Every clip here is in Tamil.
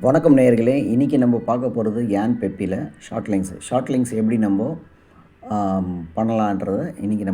வணக்கம் நேயர்களே, இன்றைக்கி நம்ம பார்க்க போகிறது ஏன் பெப்பியில் ஷார்ட் லிங்க்ஸ் எப்படி நம்ம பண்ணலான்றதை இன்றைக்கி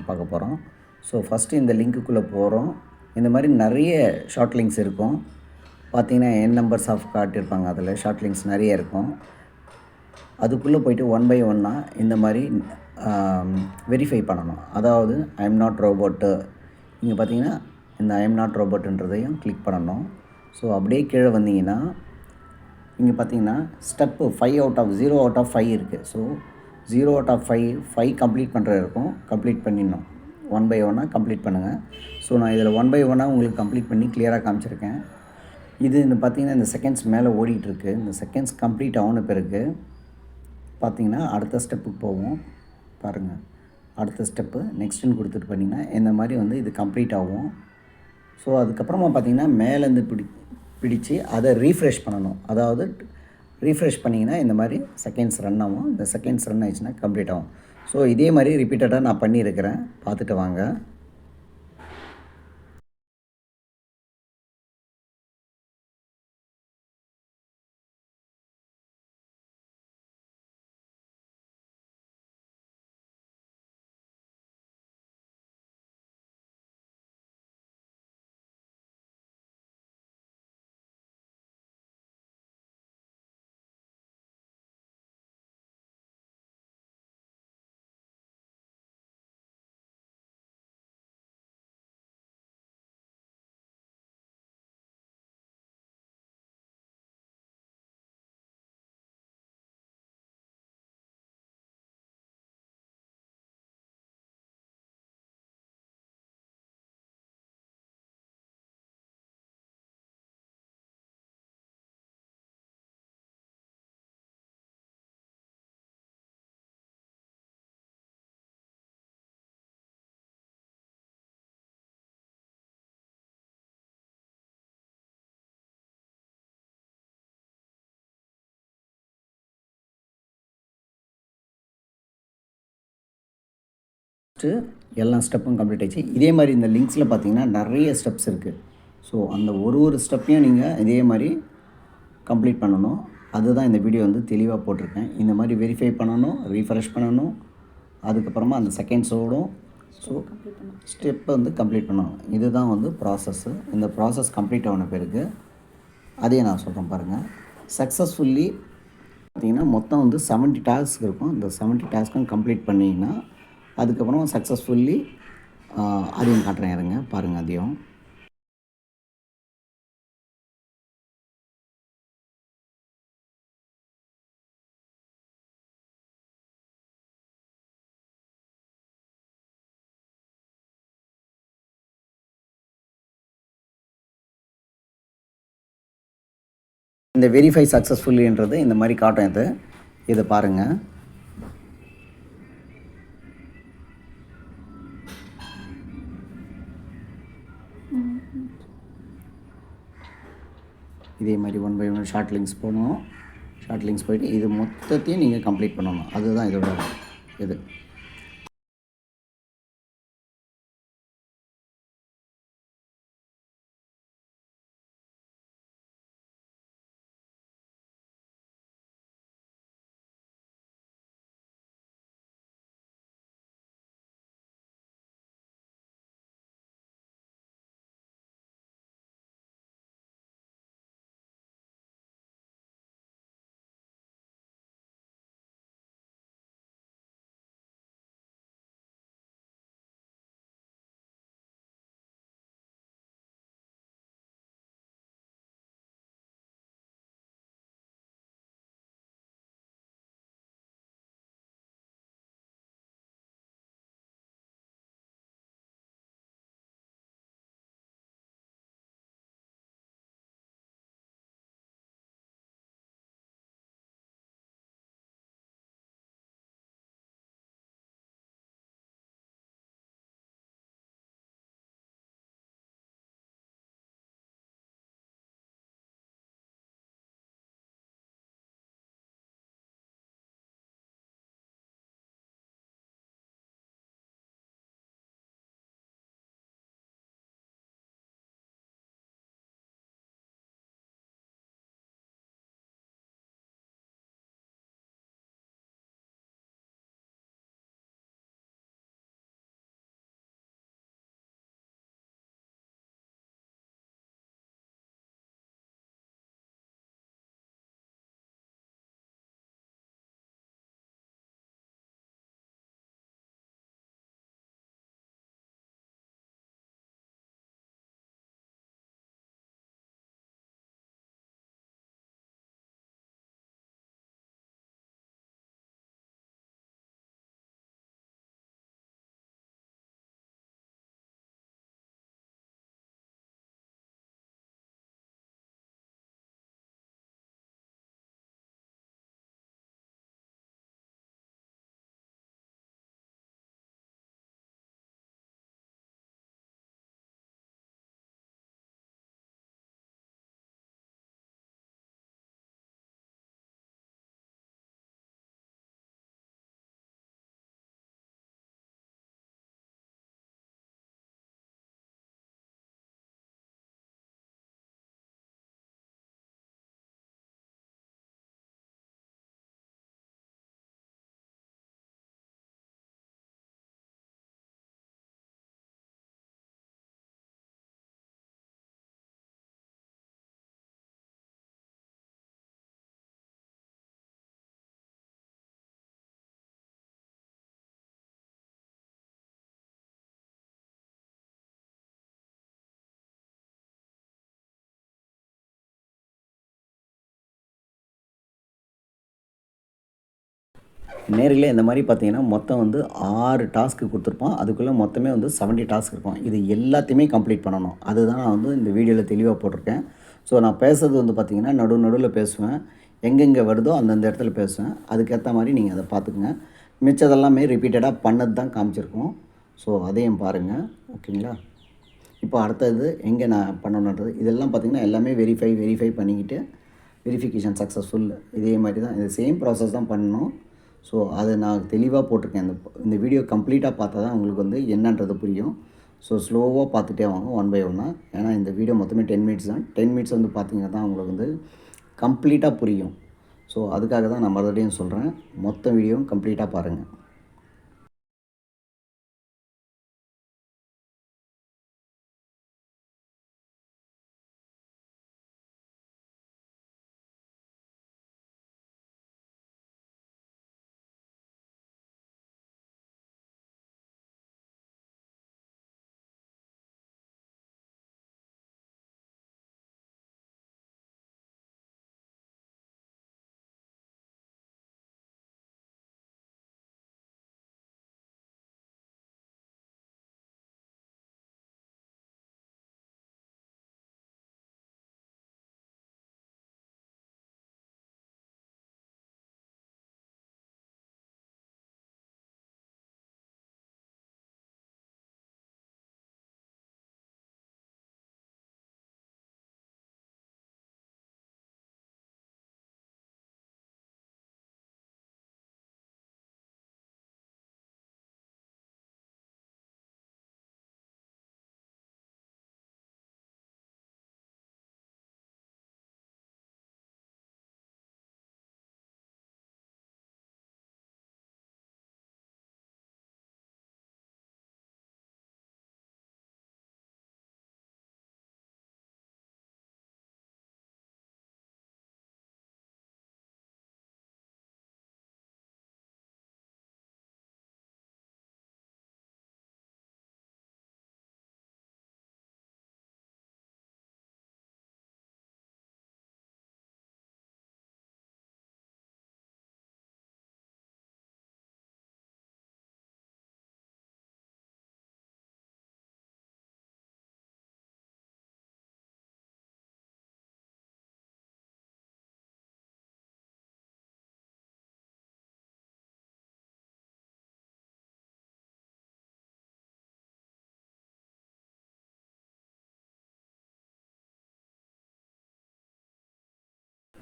பார்க்க போகிறோம். ஸோ ஃபஸ்ட்டு இந்த லிங்க்குள்ளே போகிறோம். இந்த மாதிரி நிறைய ஷார்ட் லிங்க்ஸ் இருக்கும். பார்த்திங்கன்னா நம்பர்ஸ் ஆஃப் காட்டியிருப்பாங்க, அதில் ஷார்ட் லிங்க்ஸ் நிறைய இருக்கும். அதுக்குள்ளே போய்ட்டு ஒன் பை ஒன்னாக இந்த மாதிரி வெரிஃபை பண்ணணும். அதாவது ஐ எம் நாட் ரோபோட்டு, இங்கே பார்த்திங்கன்னா இந்த ஐ எம் நாட் ரோபோட்டுன்றதையும் கிளிக் பண்ணணும். ஸோ அப்படியே கீழே வந்தீங்கன்னா இங்கே பார்த்தீங்கன்னா ஸ்டெப்பு 5 அவுட் ஆஃப் 5 இருக்குது. ஸோ 0 அவுட் ஆஃப் 5 கம்ப்ளீட் பண்ணுறது இருக்கும். கம்ப்ளீட் பண்ணிடணும். ஒன் பை ஒன்னாக கம்ப்ளீட் பண்ணுங்கள். ஸோ நான் இதில் ஒன் பை ஒன்னாக உங்களுக்கு கம்ப்ளீட் பண்ணி கிளியராக காமிச்சிருக்கேன். இது பார்த்திங்கன்னா இந்த செகண்ட்ஸ் மேலே ஓடிட்டுருக்கு. இந்த செகண்ட்ஸ் கம்ப்ளீட் ஆன பிறகு பார்த்திங்கன்னா அடுத்த ஸ்டெப்புக்கு போவோம். பாருங்கள், அடுத்த ஸ்டெப்பு நெக்ஸ்ட்டுன்னு கொடுத்துட்டு பண்ணிங்கன்னா இந்த மாதிரி இது கம்ப்ளீட் ஆகும். ஸோ அதுக்கப்புறமா பார்த்திங்கன்னா மேலேருந்து பிடிச்சு அதை ரீஃப்ரெஷ் பண்ணணும். அதாவது ரீஃப்ரெஷ் பண்ணிங்கன்னா இந்த மாதிரி செகண்ட்ஸ் ரன் ஆகும். இந்த செகண்ட்ஸ் ரன் ஆகிடுச்சுன்னா கம்ப்ளீட் ஆகும். ஸோ இதே மாதிரி ரிப்பீட்டடாக நான் பண்ணியிருக்கிறேன், பார்த்துட்டு வாங்க. எல்லா ஸ்டெப்பும் கம்ப்ளீட் ஆகிடுச்சு. இதே மாதிரி இந்த லிங்க்ஸில் பார்த்திங்கன்னா நிறைய ஸ்டெப்ஸ் இருக்குது. ஸோ அந்த ஒரு ஸ்டெப்பையும் நீங்கள் இதே மாதிரி கம்ப்ளீட் பண்ணணும். அதுதான் இந்த வீடியோ தெளிவாக போட்டிருக்கேன். இந்த மாதிரி வெரிஃபை பண்ணணும், ரீஃப்ரெஷ் பண்ணணும், அதுக்கப்புறமா அந்த செகண்ட்ஸோடும் ஸோ ஸ்டெப்பை கம்ப்ளீட் பண்ணணும். இதுதான் ப்ராசஸ்ஸு. இந்த ப்ராசஸ் கம்ப்ளீட் ஆன பிறகு அதையே நான் சொல்கிறேன் பாருங்கள். சக்ஸஸ்ஃபுல்லி பார்த்திங்கன்னா மொத்தம் 70 டாஸ்க் இருக்கும். இந்த 70 டாஸ்க்கும் கம்ப்ளீட் பண்ணிங்கன்னா அதுக்கப்புறம் சக்ஸஸ்ஃபுல்லி அதையும் காட்டுறேன், இருங்க பாருங்கள். அதையும் இந்த வெரிஃபை சக்ஸஸ்ஃபுல்லின்றது இந்த மாதிரி காட்டும். இதை பாருங்கள். இதே மாதிரி one by one short links போகணும். ஷார்ட் லிங்க்ஸ் போய்ட்டு இது மொத்தத்தையும் நீங்கள் கம்ப்ளீட் பண்ணணும். அதுதான் இதோட இது. நேர்களே இந்த மாதிரி பார்த்தீங்கன்னா மொத்தம் வந்து 6 டாஸ்க்கு கொடுத்துருப்போம். அதுக்குள்ளே மொத்தமே வந்து 70 டாஸ்க் இருக்கும். இது எல்லாத்தையுமே கம்ப்ளீட் பண்ணணும். அதுதான் நான் வந்து இந்த வீடியோவில் தெளிவாக போட்டிருக்கேன். ஸோ நான் பேசுகிறது வந்து பார்த்திங்கன்னா நடுவில் பேசுவேன். எங்கெங்கே வருதோ அந்தந்த இடத்துல பேசுவேன். அதுக்கேற்ற மாதிரி நீங்கள் அதை பார்த்துக்குங்க. மிச்சதெல்லாமே ரிப்பீட்டடாக பண்ணது தான் காமிச்சிருக்கோம். ஸோ அதையும் பாருங்கள். ஓகேங்களா? இப்போ அடுத்தது எங்கே நான் பண்ணணுன்றது இதெல்லாம் பார்த்திங்கன்னா எல்லாமே வெரிஃபை பண்ணிக்கிட்டு வெரிஃபிகேஷன் சக்ஸஸ்ஃபுல் இதே மாதிரி தான் இது சேம் ப்ராசஸ் தான் பண்ணணும். ஸோ அதை நான் தெளிவாக போட்டிருக்கேன். இந்த வீடியோ கம்ப்ளீட்டாக பார்த்தா தான் உங்களுக்கு வந்து என்னன்றது புரியும். ஸோ ஸ்லோவாக பார்த்துட்டே வாங்க ஒன் பை ஒன்னாக. ஏன்னா இந்த வீடியோ மொத்தமே 10 மினிட்ஸ் தான். 10 மினிட்ஸ் வந்து பார்த்திங்கன்னா தான் உங்களுக்கு வந்து கம்ப்ளீட்டாக புரியும். ஸோ அதுக்காக தான் நான் மறுபடியும் சொல்கிறேன். மொத்த வீடியோவும் கம்ப்ளீட்டாக பாருங்கள்.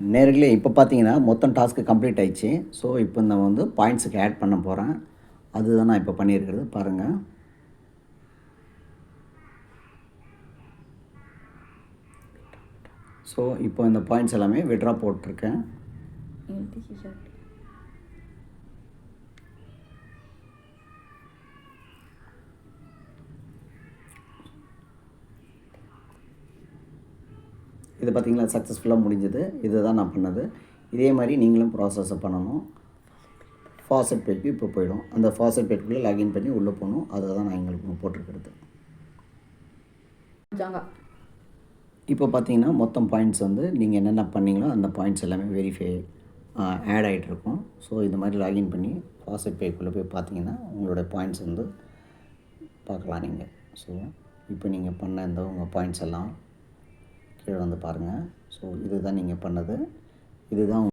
நேர்களே இப்போ பார்த்தீங்கன்னா மொத்தம் டாஸ்க்கு கம்ப்ளீட் ஆயிடுச்சு. ஸோ இப்போ நான் வந்து பாயிண்ட்ஸுக்கு ஆட் பண்ண போகிறேன். அதுதான் நான் இப்போ பண்ணியிருக்கிறது பாருங்கள். ஸோ இப்போ இந்த பாயிண்ட்ஸ் எல்லாமே விட்ரா போட்டிருக்கேன். இது பார்த்திங்களா சக்ஸஸ்ஃபுல்லாக முடிஞ்சது. இதுதான் நான் பண்ணது. இதே மாதிரி நீங்களும் ப்ராசஸை பண்ணணும். ஃபாசட் பேக்கு இப்போ போயிடும். அந்த ஃபாசட் பேக்குள்ளே லாகின் பண்ணி உள்ளே போகணும். அதை தான் நான் எங்களுக்கு போட்டிருக்கிறது. இப்போ பார்த்தீங்கன்னா மொத்தம் பாயிண்ட்ஸ் வந்து நீங்கள் என்னென்ன பண்ணீங்களோ அந்த பாயிண்ட்ஸ் எல்லாமே வெரிஃபை ஆட் ஆகிட்ருக்கும். ஸோ இந்த மாதிரி லாகின் பண்ணி ஃபாசட் பேக்குள்ளே போய் பார்த்தீங்கன்னா உங்களோட பாயிண்ட்ஸ் வந்து பார்க்கலாம் நீங்கள். ஸோ இப்போ நீங்கள் பண்ண இந்த உங்கள் பாயிண்ட்ஸ் எல்லாம் கீழே வந்து பாருங்கள். ஸோ இதுதான் நீங்கள் பண்ணது. இதுதான்